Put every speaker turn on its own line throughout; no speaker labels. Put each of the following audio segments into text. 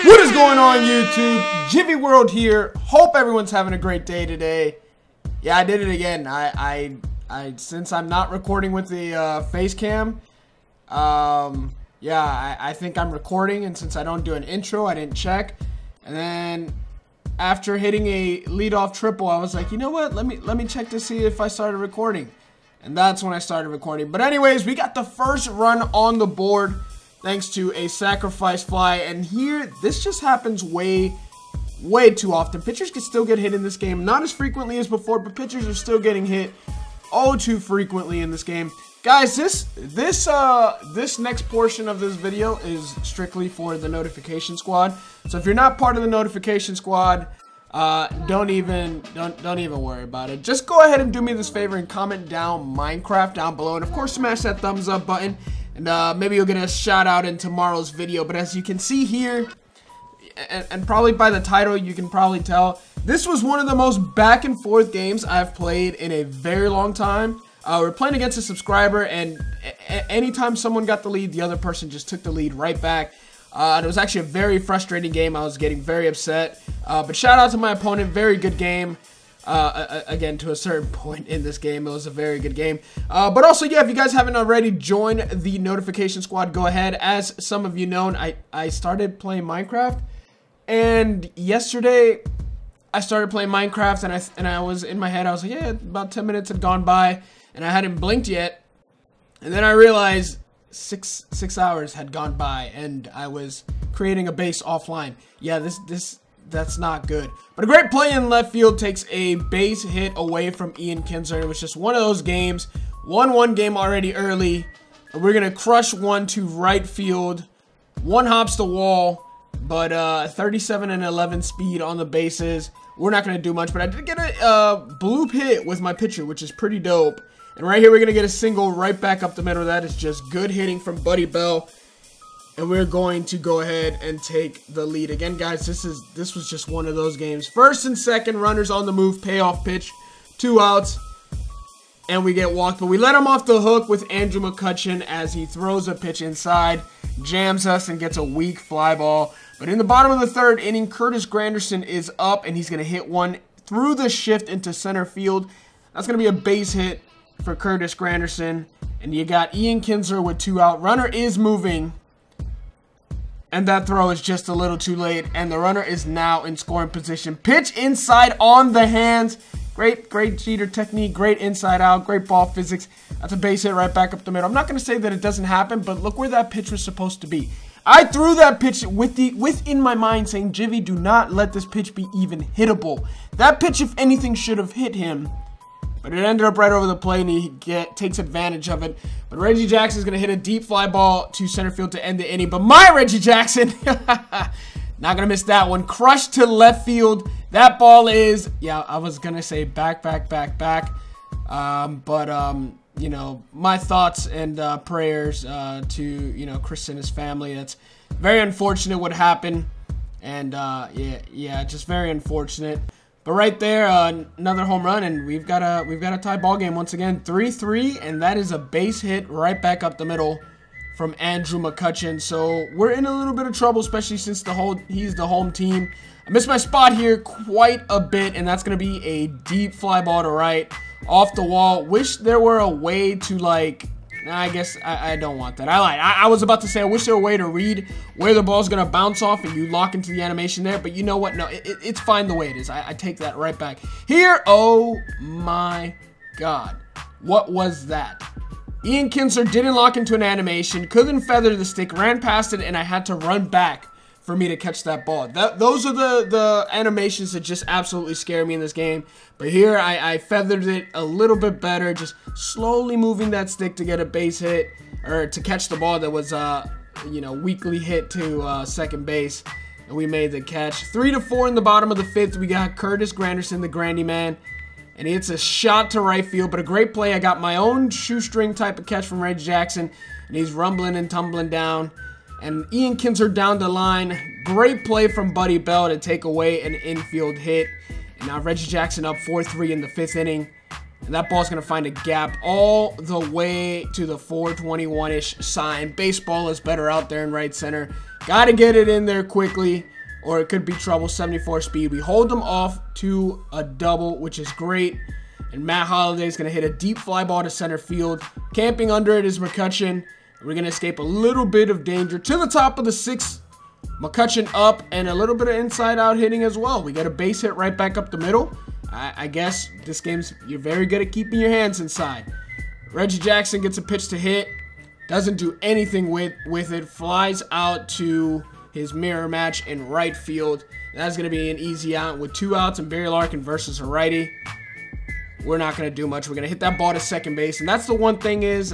What is going on, YouTube? Gyvi World here. Hope everyone's having a great day today. Yeah, I did it again. I since I'm not recording with the face cam, yeah, I think I'm recording, and since I don't do an intro, I didn't check. And then after hitting a leadoff triple, I was like, you know what? Let me check to see if I started recording. And that's when I started recording. But anyways, we got the first run on the board thanks to a sacrifice fly. And here, this just happens way too often. Pitchers can still get hit in this game. Not as frequently as before, but pitchers are still getting hit all too frequently in this game. Guys, this next portion of this video is strictly for the notification squad. So if you're not part of the notification squad, don't even worry about it. Just go ahead and do me this favor and comment down Minecraft down below, and of course smash that thumbs up button, and maybe you'll get a shout out in tomorrow's video. But as you can see here, and probably by the title you can probably tell, this was one of the most back and forth games I've played in a very long time. We're playing against a subscriber, and anytime someone got the lead, the other person just took the lead right back. And it was actually a very frustrating game. I was getting very upset. But shout out to my opponent. Very good game. Again, to a certain point in this game, it was a very good game. But also, yeah, if you guys haven't already joined the notification squad, go ahead. As some of you know, I started playing Minecraft. And yesterday, I started playing Minecraft, and I was in my head, I was like, yeah, about 10 minutes had gone by, and I hadn't blinked yet. And then I realized six hours had gone by, and I was creating a base offline. Yeah, that's not good. But a great play in left field takes a base hit away from Ian Kinsler. It was just one of those games. 1-1 game already early. We're gonna crush one to right field. One hops the wall, but 37 and 11 speed on the bases. We're not gonna do much, but I did get a bloop hit with my pitcher, which is pretty dope. And right here, we're going to get a single right back up the middle. That is just good hitting from Buddy Bell. And we're going to go ahead and take the lead. Again, guys, this was just one of those games. First and second, runners on the move, payoff pitch, 2 outs. And we get walked. But we let him off the hook with Andrew McCutcheon as he throws a pitch inside, jams us, and gets a weak fly ball. But in the bottom of the third inning, Curtis Granderson is up, and he's going to hit one through the shift into center field. That's going to be a base hit for Curtis Granderson. And you got Ian Kinsler with 2 out. Runner is moving, and that throw is just a little too late, and the runner is now in scoring position. Pitch inside on the hands. Great cheater technique, great inside out, great ball physics. That's a base hit right back up the middle. I'm not going to say that it doesn't happen, but look where that pitch was supposed to be. I threw that pitch within my mind saying, Gyvi, do not let this pitch be even hittable. That pitch, if anything, should have hit him. But it ended up right over the plate, and he takes advantage of it. But Reggie Jackson is going to hit a deep fly ball to center field to end the inning. But my Reggie Jackson, not going to miss that one. Crushed to left field. That ball is, yeah, I was going to say back. You know, my thoughts and prayers to, you know, Chris and his family. That's very unfortunate what happened. And, yeah, just very unfortunate. But right there, another home run, and we've got a tie ball game once again, 3-3, and that is a base hit right back up the middle from Andrew McCutcheon. So we're in a little bit of trouble, especially since he's the home team. I missed my spot here quite a bit, and that's gonna be a deep fly ball to right, off the wall. Wish there were a way to, like, I guess I don't want that. I was about to say I wish there were a way to read where the ball's going to bounce off and you lock into the animation there. But you know what? No, it's fine the way it is. I take that right back. Here, oh my God. What was that? Ian Kinsler didn't lock into an animation, couldn't feather the stick, ran past it, and I had to run back for me to catch that ball. Those are the animations that just absolutely scare me in this game. But here, I feathered it a little bit better, just slowly moving that stick to get a base hit, or to catch the ball that was, you know, weakly hit to second base. And we made the catch. 3-4 in the bottom of the fifth. We got Curtis Granderson, the Grandy man. And it's a shot to right field, but a great play. I got my own shoestring type of catch from Reggie Jackson, and he's rumbling and tumbling down. And Ian Kinsler down the line. Great play from Buddy Bell to take away an infield hit. And now Reggie Jackson up 4-3 in the fifth inning. And that ball's going to find a gap all the way to the 421-ish sign. Baseball is better out there in right center. Got to get it in there quickly. or it could be trouble. 74 speed. We hold them off to a double, which is great. And Matt Holliday is going to hit a deep fly ball to center field. Camping under it is McCutchen. We're going to escape a little bit of danger to the top of the 6th. McCutchen up and a little bit of inside out hitting as well. We get a base hit right back up the middle. I guess this game's, you're very good at keeping your hands inside. Reggie Jackson gets a pitch to hit. Doesn't do anything with it. Flies out to his mirror match in right field. That's going to be an easy out with 2 outs and Barry Larkin versus a righty. We're not going to do much. We're going to hit that ball to second base. And that's the one thing is,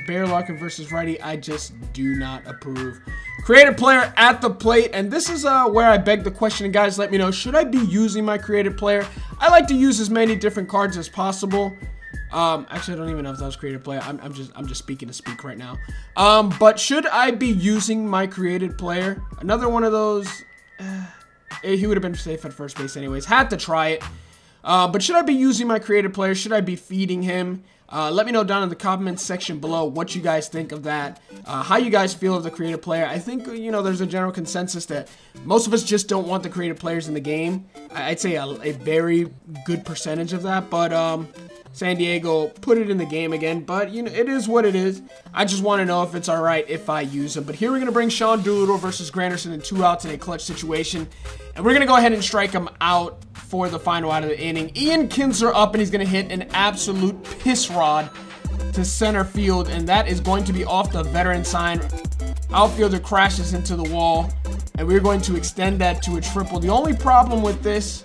Barry Larkin versus righty, I just do not approve. Creative player at the plate. And this is where I beg the question. And guys, let me know, should I be using my creative player? I like to use as many different cards as possible. Actually, I don't even know if that was creative player. I'm just speaking to speak right now. But should I be using my created player? Another one of those. He would have been safe at first base anyways. Had to try it. But should I be using my creative player? Should I be feeding him? Let me know down in the comments section below what you guys think of that. How you guys feel of the creative player. I think, you know, there's a general consensus that most of us just don't want the creative players in the game. I'd say a very good percentage of that. But San Diego put it in the game again. But, you know, it is what it is. I just want to know if it's all right if I use him. But here we're going to bring Sean Doolittle versus Granderson in 2 outs in a clutch situation. And we're going to go ahead and strike him out for the final out of the inning. Ian Kinsler up, and he's going to hit an absolute piss rod to center field. And that is going to be off the veteran sign. Outfielder crashes into the wall. And we're going to extend that to a triple. The only problem with this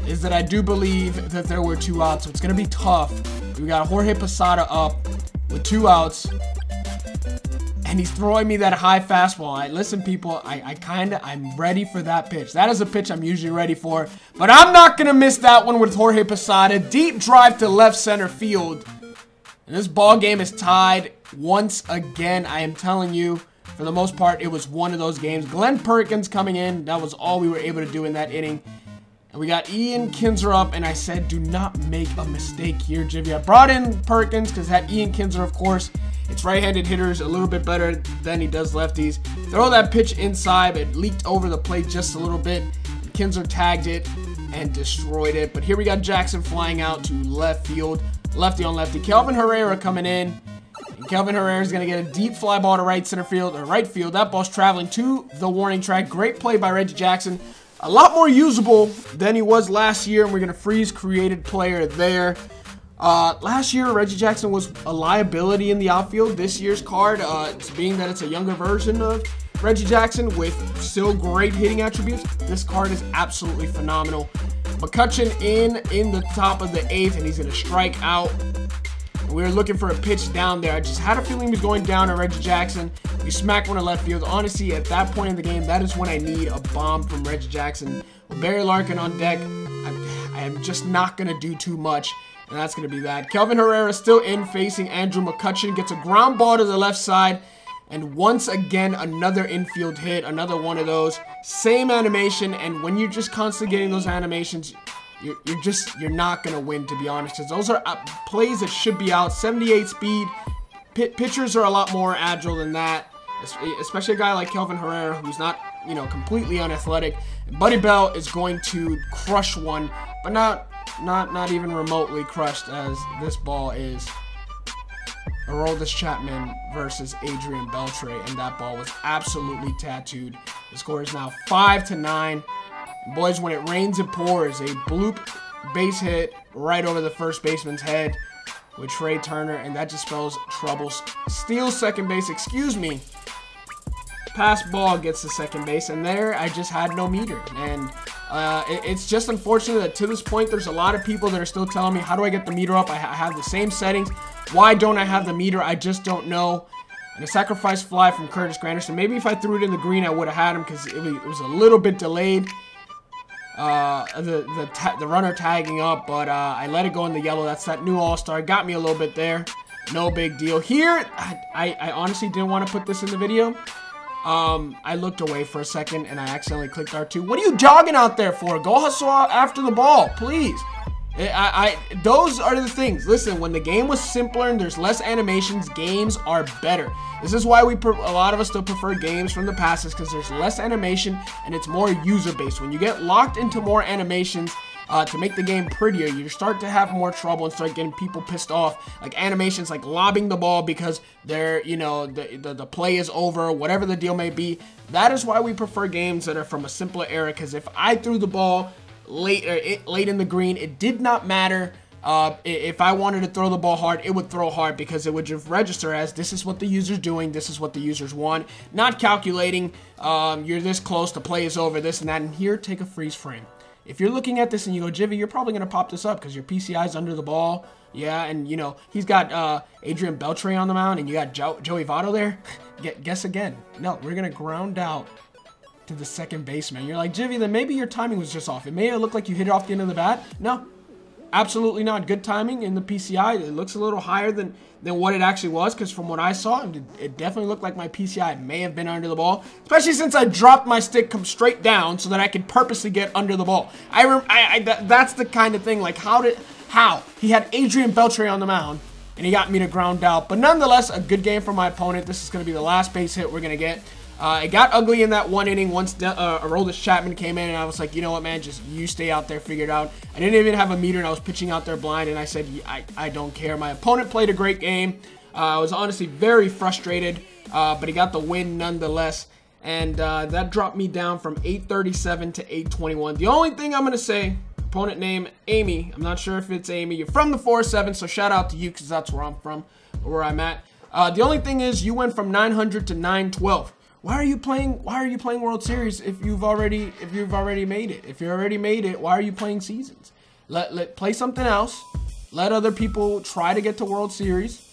is that I do believe that there were 2 outs, so it's going to be tough. We got Jorge Posada up with 2 outs, and he's throwing me that high fastball. Listen, people, I'm ready for that pitch. That is a pitch I'm usually ready for, but I'm not going to miss that one with Jorge Posada. Deep drive to left center field, and this ball game is tied once again. I am telling you, for the most part, it was one of those games. Glenn Perkins coming in, that was all we were able to do in that inning. And we got Ian Kinsler up, and I said, do not make a mistake here, Gyvi. I brought in Perkins because that Ian Kinsler, of course, it's right-handed hitters a little bit better than he does lefties. Throw that pitch inside. It leaked over the plate just a little bit. Kinsler tagged it and destroyed it. But here we got Jackson flying out to left field. Lefty on lefty. Kelvin Herrera coming in. And Kelvin Herrera is going to get a deep fly ball to right center field, or right field. That ball's traveling to the warning track. Great play by Reggie Jackson. A lot more usable than he was last year, and we're going to freeze created player there. Last year, Reggie Jackson was a liability in the outfield. This year's card, being that it's a younger version of Reggie Jackson with still great hitting attributes, this card is absolutely phenomenal. McCutchen in the top of the 8th, and he's going to strike out. We were looking for a pitch down there. I just had a feeling he was going down to Reggie Jackson. We smacked one to left field. Honestly, at that point in the game, that is when I need a bomb from Reggie Jackson. With Barry Larkin on deck, I am just not going to do too much, and that's going to be that. Kelvin Herrera still in, facing Andrew McCutchen. Gets a ground ball to the left side, and once again, another infield hit. Another one of those. Same animation, and when you're just constantly getting those animations, you're not going to win, to be honest, because those are plays that should be out. 78 speed. Pitchers are a lot more agile than that, especially a guy like Kelvin Herrera, who's not, you know, completely unathletic. Buddy Bell is going to crush one, but not even remotely crushed, as this ball is Aroldis Chapman versus Adrian Beltre, and that ball was absolutely tattooed. The score is now 5-9. Boys, when it rains, it pours. A bloop base hit right over the first baseman's head with Trey Turner, and that just spells trouble. Steals second base, excuse me. Pass ball gets to second base, and there I just had no meter. And it's just unfortunate that to this point, there's a lot of people that are still telling me, how do I get the meter up? I have the same settings. Why don't I have the meter? I just don't know. And a sacrifice fly from Curtis Granderson. Maybe if I threw it in the green, I would have had him, because it was a little bit delayed. The runner tagging up, but I let it go in the yellow. That's that new all-star. Got me a little bit there. No big deal. Here, I honestly didn't want to put this in the video. I looked away for a second, and I accidentally clicked R2. What are you jogging out there for? Go hustle out after the ball, please. Those are the things. Listen, when the game was simpler and there's less animations, games are better. This is why a lot of us still prefer games from the past, is because there's less animation and it's more user-based. When you get locked into more animations to make the game prettier, you start to have more trouble and start getting people pissed off. Like animations like lobbing the ball because they're, you know, the play is over, whatever the deal may be. That is why we prefer games that are from a simpler era, because if I threw the ball late in the green, it did not matter. If I wanted to throw the ball hard, it would throw hard, because it would just register as this is what the user's doing, this is what the users want, not calculating you're this close, the play is over, this and that. And here, take a freeze frame. If you're looking at this and you go, Gyvi, you're probably gonna pop this up because your PCI's under the ball. Yeah, and you know he's got Adrian Beltre on the mound, and you got Joey Votto there. Guess again. No, we're gonna ground out to the second baseman. You're like, Gyvi, then maybe your timing was just off. It may have looked like you hit it off the end of the bat. No, absolutely not. Good timing in the PCI. It looks a little higher than what it actually was, because from what I saw, it definitely looked like my PCI may have been under the ball, especially since I dropped my stick come straight down so that I could purposely get under the ball. That's the kind of thing, like how he had Adrian Beltre on the mound and he got me to ground out. But nonetheless, a good game for my opponent. This is going to be the last base hit we're going to get. It got ugly in that one inning once Aroldis Chapman came in, and I was like, you know what, man, just you stay out there, figure it out. I didn't even have a meter, and I was pitching out there blind, and I said, I don't care. My opponent played a great game. I was honestly very frustrated, but he got the win nonetheless, and that dropped me down from 837 to 821. The only thing I'm going to say, opponent name, Amy. I'm not sure if it's Amy. You're from the 4-7, so shout out to you, because that's where I'm from, or where I'm at. The only thing is, you went from 900 to 912. Why are you playing World Series if you've already made it? If you already made it, why are you playing seasons? Let play something else. Let other people try to get to World Series,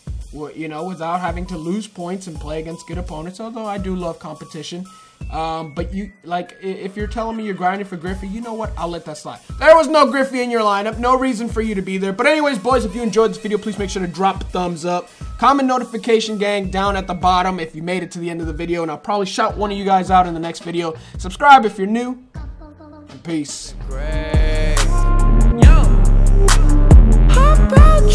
you know, without having to lose points and play against good opponents. Although I do love competition. But you, like, if you're telling me you're grinding for Griffey, you know what? I'll let that slide. There was no Griffey in your lineup. No reason for you to be there. But anyways, boys, if you enjoyed this video, please make sure to drop a thumbs up. Comment notification gang down at the bottom if you made it to the end of the video, and I'll probably shout one of you guys out in the next video. Subscribe if you're new, and peace. Great. Yo. How about